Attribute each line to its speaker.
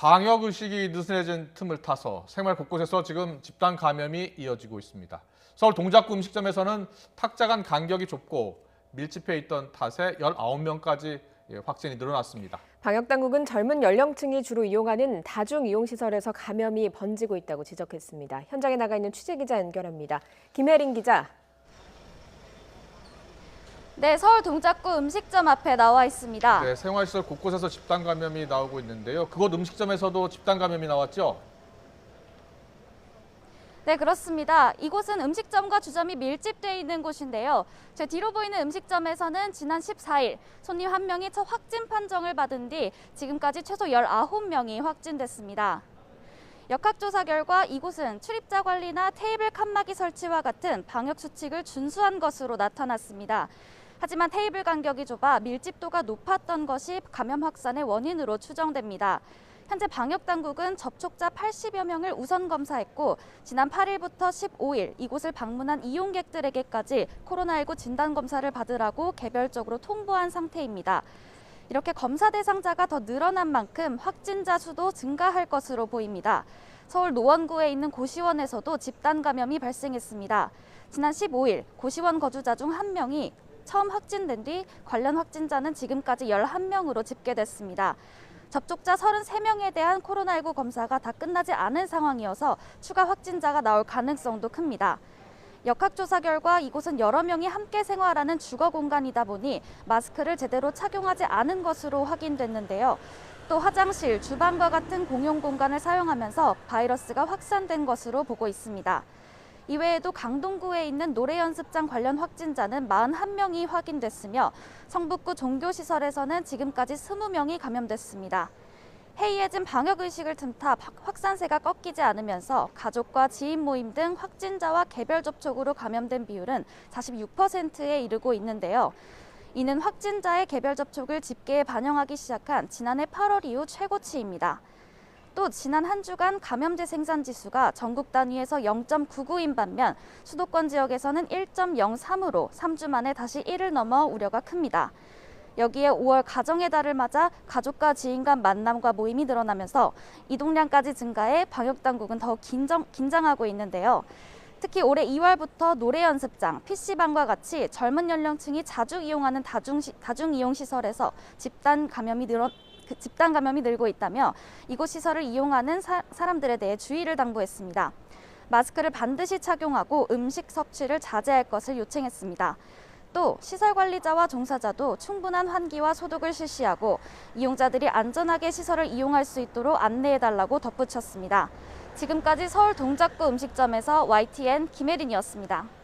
Speaker 1: 방역 의식이 느슨해진 틈을 타서 생활 곳곳에서 지금 집단 감염이 이어지고 있습니다. 서울 동작구 음식점에서는 탁자 간 간격이 좁고 밀집해 있던 탓에 19명까지 확진이 늘어났습니다.
Speaker 2: 방역당국은 젊은 연령층이 주로 이용하는 다중이용시설에서 감염이 번지고 있다고 지적했습니다. 현장에 나가 있는 취재기자 연결합니다. 김혜린 기자.
Speaker 3: 네, 서울 동작구 음식점 앞에 나와 있습니다.
Speaker 1: 네, 생활시설 곳곳에서 집단 감염이 나오고 있는데요. 그곳 음식점에서도 집단 감염이 나왔죠?
Speaker 3: 네, 그렇습니다. 이곳은 음식점과 주점이 밀집되어 있는 곳인데요. 제 뒤로 보이는 음식점에서는 지난 14일 손님 1명이 첫 확진 판정을 받은 뒤 지금까지 최소 19명이 확진됐습니다. 역학조사 결과 이곳은 출입자 관리나 테이블 칸막이 설치와 같은 방역 수칙을 준수한 것으로 나타났습니다. 하지만 테이블 간격이 좁아 밀집도가 높았던 것이 감염 확산의 원인으로 추정됩니다. 현재 방역당국은 접촉자 80여 명을 우선 검사했고 지난 8일부터 15일 이곳을 방문한 이용객들에게까지 코로나19 진단검사를 받으라고 개별적으로 통보한 상태입니다. 이렇게 검사 대상자가 더 늘어난 만큼 확진자 수도 증가할 것으로 보입니다. 서울 노원구에 있는 고시원에서도 집단 감염이 발생했습니다. 지난 15일 고시원 거주자 중 1명이 처음 확진된 뒤 관련 확진자는 지금까지 11명으로 집계됐습니다. 접촉자 33명에 대한 코로나19 검사가 다 끝나지 않은 상황이어서 추가 확진자가 나올 가능성도 큽니다. 역학조사 결과 이곳은 여러 명이 함께 생활하는 주거 공간이다 보니 마스크를 제대로 착용하지 않은 것으로 확인됐는데요. 또 화장실, 주방과 같은 공용 공간을 사용하면서 바이러스가 확산된 것으로 보고 있습니다. 이외에도 강동구에 있는 노래연습장 관련 확진자는 41명이 확인됐으며 성북구 종교시설에서는 지금까지 20명이 감염됐습니다. 해이해진 방역의식을 틈타 확산세가 꺾이지 않으면서 가족과 지인 모임 등 확진자와 개별 접촉으로 감염된 비율은 46%에 이르고 있는데요. 이는 확진자의 개별 접촉을 집계에 반영하기 시작한 지난해 8월 이후 최고치입니다. 또 지난 한 주간 감염제 생산 지수가 전국 단위에서 0.99인 반면 수도권 지역에서는 1.03으로 3주 만에 다시 1을 넘어 우려가 큽니다. 여기에 5월 가정의 달을 맞아 가족과 지인 간 만남과 모임이 늘어나면서 이동량까지 증가해 방역당국은 더 긴장하고 있는데요. 특히 올해 2월부터 노래 연습장, PC방과 같이 젊은 연령층이 자주 이용하는 다중이용시설에서 집단 감염이 늘고 있다며 이곳 시설을 이용하는 사람들에 대해 주의를 당부했습니다. 마스크를 반드시 착용하고 음식 섭취를 자제할 것을 요청했습니다. 또 시설 관리자와 종사자도 충분한 환기와 소독을 실시하고 이용자들이 안전하게 시설을 이용할 수 있도록 안내해달라고 덧붙였습니다. 지금까지 서울 동작구 음식점에서 YTN 김혜린이었습니다.